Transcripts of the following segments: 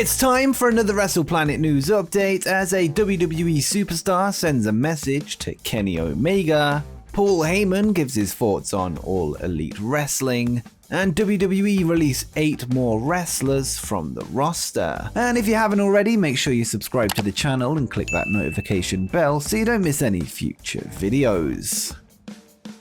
It's time for another WrestlePlanet news update as a WWE Superstar sends a message to Kenny Omega, Paul Heyman gives his thoughts on All Elite Wrestling, and WWE release 8 more wrestlers from the roster. And if you haven't already, make sure you subscribe to the channel and click that notification bell so you don't miss any future videos.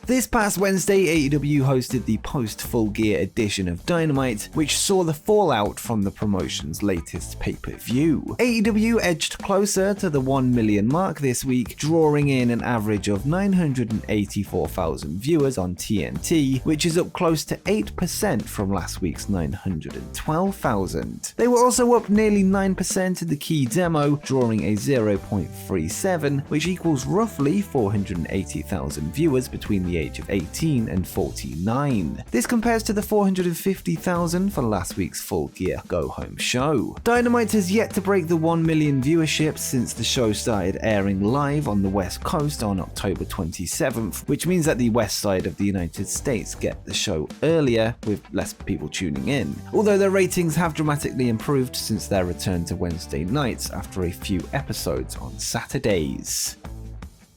This past Wednesday, AEW hosted the post-Full Gear edition of Dynamite, which saw the fallout from the promotion's latest pay-per-view. AEW edged closer to the 1 million mark this week, drawing in an average of 984,000 viewers on TNT, which is up close to 8% from last week's 912,000. They were also up nearly 9% in the key demo, drawing a 0.37, which equals roughly 480,000 viewers between the age of 18 and 49. This compares to the 450,000 for last week's Full Gear Go Home show. Dynamite has yet to break the 1 million viewership since the show started airing live on the West Coast on October 27th, which means that the west side of the United States get the show earlier with less people tuning in. Although their ratings have dramatically improved since their return to Wednesday nights after a few episodes on Saturdays.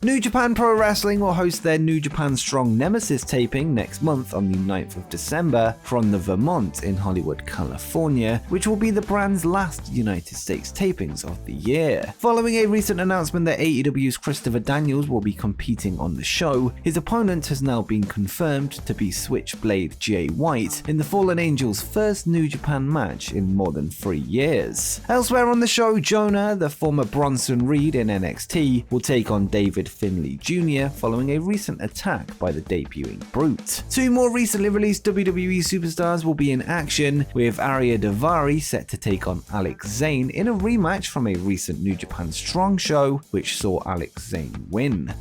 New Japan Pro-Wrestling will host their New Japan Strong Nemesis taping next month on the 9th of December from the Vermont in Hollywood, California, which will be the brand's last United States tapings of the year. Following a recent announcement that AEW's Christopher Daniels will be competing on the show, his opponent has now been confirmed to be Switchblade Jay White in the Fallen Angel's first New Japan match in more than 3 years. Elsewhere on the show, Jonah, the former Bronson Reed in NXT, will take on David Finlay Jr. following a recent attack by the debuting Brute. 2 more recently released WWE Superstars will be in action, with Arya Daivari set to take on Alex Zane in a rematch from a recent New Japan Strong show, which saw Alex Zane win.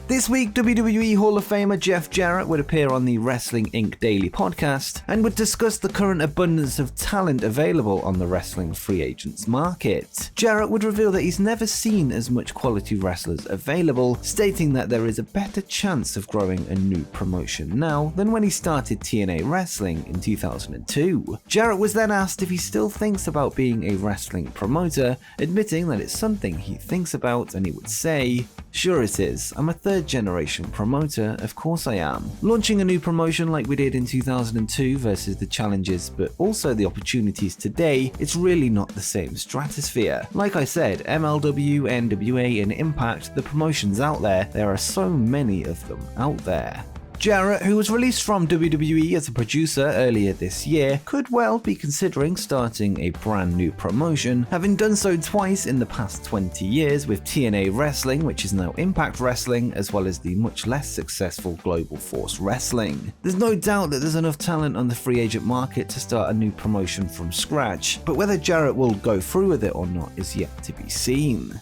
This week, WWE Hall of Famer Jeff Jarrett would appear on the Wrestling Inc. Daily podcast and would discuss the current abundance of talent available on the wrestling free agents market. Jarrett would reveal that he's never seen as much quality wrestlers available, stating that there is a better chance of growing a new promotion now than when he started TNA Wrestling in 2002. Jarrett was then asked if he still thinks about being a wrestling promoter, admitting that it's something he thinks about, and he would say, "Sure it is. I'm a third-generation promoter, of course I am. Launching a new promotion like we did in 2002 versus the challenges but also the opportunities today, it's really not the same stratosphere. Like I said, MLW, NWA and Impact, the promotions out there are so many of them out there." Jarrett, who was released from WWE as a producer earlier this year, could well be considering starting a brand new promotion, having done so twice in the past 20 years with TNA Wrestling, which is now Impact Wrestling, as well as the much less successful Global Force Wrestling. There's no doubt that there's enough talent on the free agent market to start a new promotion from scratch, but whether Jarrett will go through with it or not is yet to be seen.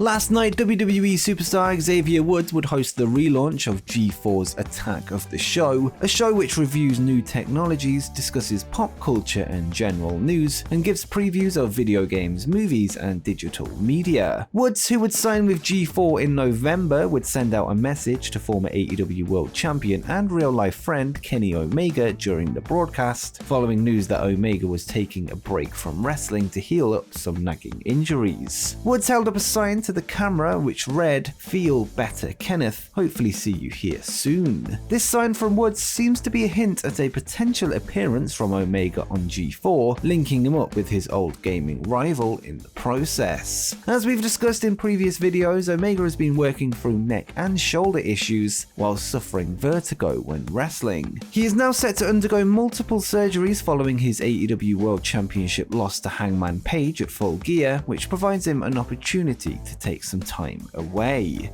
Last night, WWE Superstar Xavier Woods would host the relaunch of G4's Attack of the Show, a show which reviews new technologies, discusses pop culture and general news, and gives previews of video games, movies, and digital media. Woods, who would sign with G4 in November, would send out a message to former AEW World Champion and real-life friend Kenny Omega during the broadcast, following news that Omega was taking a break from wrestling to heal up some nagging injuries. Woods held up a sign to the camera which read, "Feel better, Kenneth. Hopefully see you here soon." This sign from Woods seems to be a hint at a potential appearance from Omega on G4, linking him up with his old gaming rival in the process. As we've discussed in previous videos, Omega has been working through neck and shoulder issues while suffering vertigo when wrestling. He is now set to undergo multiple surgeries following his AEW World Championship loss to Hangman Page at Full Gear, which provides him an opportunity to take some time away.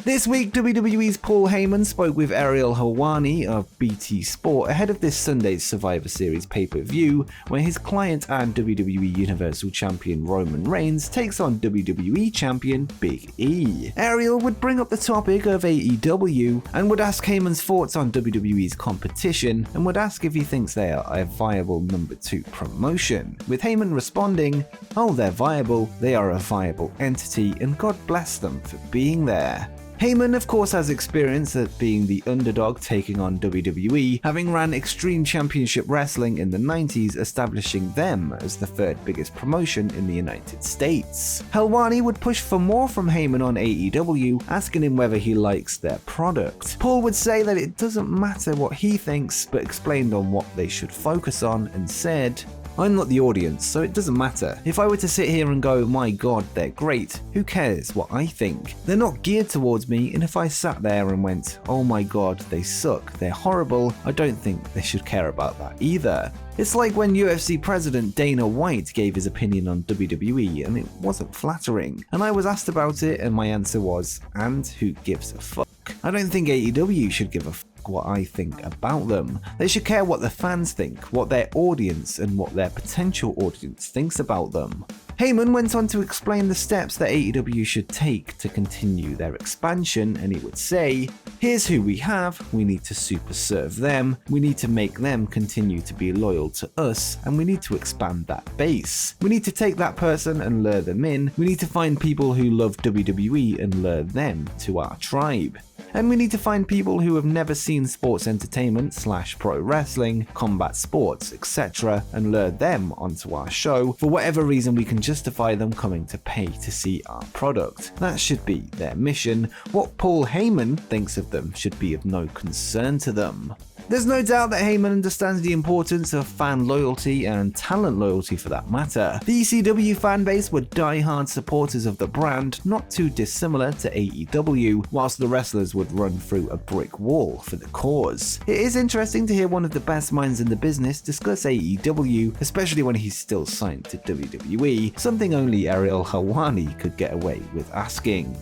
This week, WWE's Paul Heyman spoke with Ariel Helwani of BT Sport ahead of this Sunday's Survivor Series pay-per-view, where his client and WWE Universal Champion Roman Reigns takes on WWE Champion Big E. Ariel would bring up the topic of AEW and would ask Heyman's thoughts on WWE's competition and would ask if he thinks they are a viable number 2 promotion, with Heyman responding, "Oh, they're viable, they are a viable entity, and God bless them for being there." Heyman of course has experience at being the underdog taking on WWE, having ran Extreme Championship Wrestling in the 90s, establishing them as the third biggest promotion in the United States. Helwani would push for more from Heyman on AEW, asking him whether he likes their product. Paul would say that it doesn't matter what he thinks, but explained on what they should focus on and said, "I'm not the audience, so it doesn't matter. If I were to sit here and go, my god, they're great, who cares what I think? They're not geared towards me, and if I sat there and went, oh my god, they suck, they're horrible, I don't think they should care about that either." It's like when UFC president Dana White gave his opinion on WWE and it wasn't flattering. And I was asked about it and my answer was, and who gives a fuck? I don't think AEW should give a fuck what I think about them. They should care what the fans think, what their audience and what their potential audience thinks about them. Heyman went on to explain the steps that AEW should take to continue their expansion, and he would say, "Here's who we have, we need to super serve them, we need to make them continue to be loyal to us, and we need to expand that base. We need to take that person and lure them in, we need to find people who love WWE and lure them to our tribe. And we need to find people who have never seen sports entertainment / pro wrestling, combat sports, etc. and lure them onto our show. For whatever reason we can justify them coming to pay to see our product. That should be their mission. What Paul Heyman thinks of them should be of no concern to them." There's no doubt that Heyman understands the importance of fan loyalty and talent loyalty for that matter. The ECW fanbase were die-hard supporters of the brand, not too dissimilar to AEW, whilst the wrestlers would run through a brick wall for the cause. It is interesting to hear one of the best minds in the business discuss AEW, especially when he's still signed to WWE, something only Ariel Helwani could get away with asking.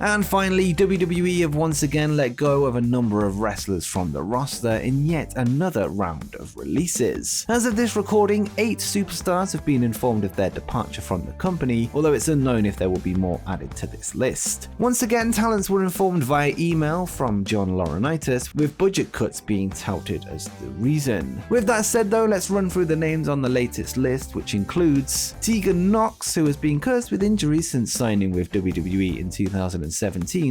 And finally, WWE have once again let go of a number of wrestlers from the roster in yet another round of releases. As of this recording, 8 superstars have been informed of their departure from the company, although it's unknown if there will be more added to this list. Once again, talents were informed via email from John Laurinaitis, with budget cuts being touted as the reason. With that said though, let's run through the names on the latest list, which includes Tegan Knox, who has been cursed with injuries since signing with WWE in 2017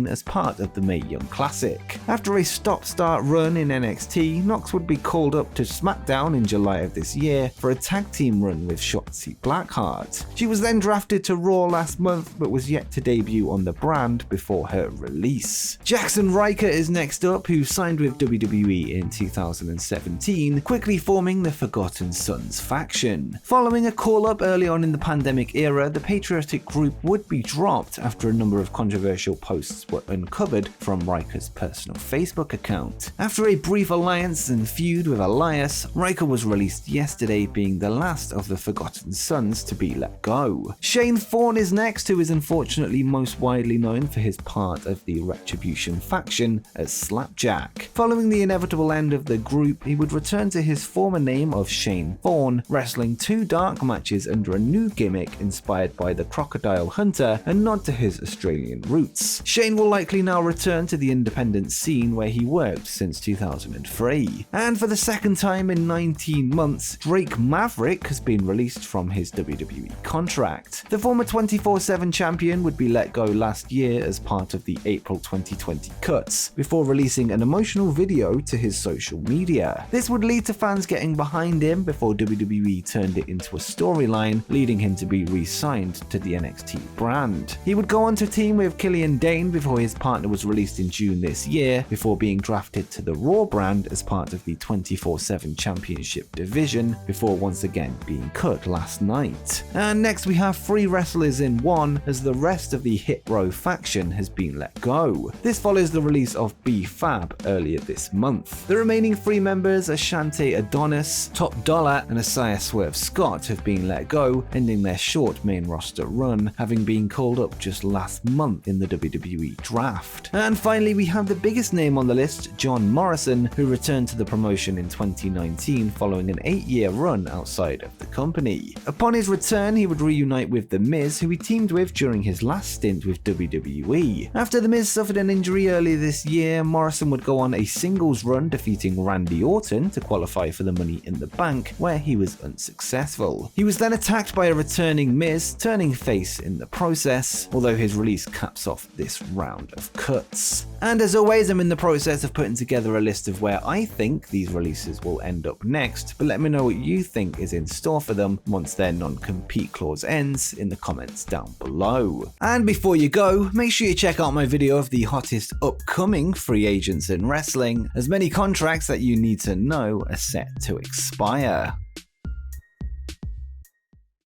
as part of the Mae Young Classic. After a stop-start run in NXT, Knox would be called up to SmackDown in July of this year for a tag team run with Shotzi Blackheart. She was then drafted to Raw last month but was yet to debut on the brand before her release. Jackson Riker is next up, who signed with WWE in 2017, quickly forming the Forgotten Sons faction. Following a call-up early on in the pandemic era, the patriotic group would be dropped after a number of controversial posts were uncovered from Riker's personal Facebook account. After a brief alliance and feud with Elias, Riker was released yesterday, being the last of the Forgotten Sons to be let go. Shane Thorne is next, who is unfortunately most widely known for his part of the Retribution faction as Slapjack. Following the inevitable end of the group, he would return to his former name of Shane Thorne, wrestling 2 dark matches under a new gimmick inspired by the Crocodile Hunter, a nod to his Australian roots. Shane will likely now return to the independent scene where he worked since 2003. And for the second time in 19 months, Drake Maverick has been released from his WWE contract. The former 24/7 champion would be let go last year as part of the April 2020 cuts, before releasing an emotional video to his social media. This would lead to fans getting behind him before WWE turned it into a storyline, leading him to be re-signed to the NXT brand. He would go on to team with Killian Dane before his partner was released in June this year, before being drafted to the Raw brand as part of the 24/7 Championship division, before once again being cut last night. And next we have 3 wrestlers in one, as the rest of the Hit Row faction has been let go. This follows the release of B-Fab earlier this month. The remaining 3 members, Ashante Adonis, Top Dollar and Isaiah Swerve Scott, have been let go, ending their short main roster run, having been called up just last month in the WWE draft. And finally we have the biggest name on the list, John Morrison, who returned to the promotion in 2019 following an 8-year run outside of the company. Upon his return, he would reunite with The Miz, who he teamed with during his last stint with WWE. After The Miz suffered an injury earlier this year, Morrison would go on a singles run, defeating Randy Orton to qualify for the Money in the Bank, where he was unsuccessful. He was then attacked by a returning Miz, turning face in the process, although his release caps off off this round of cuts. And as always, I'm in the process of putting together a list of where I think these releases will end up next, but let me know what you think is in store for them once their non-compete clause ends in the comments down below. And before you go, make sure you check out my video of the hottest upcoming free agents in wrestling, as many contracts that you need to know are set to expire.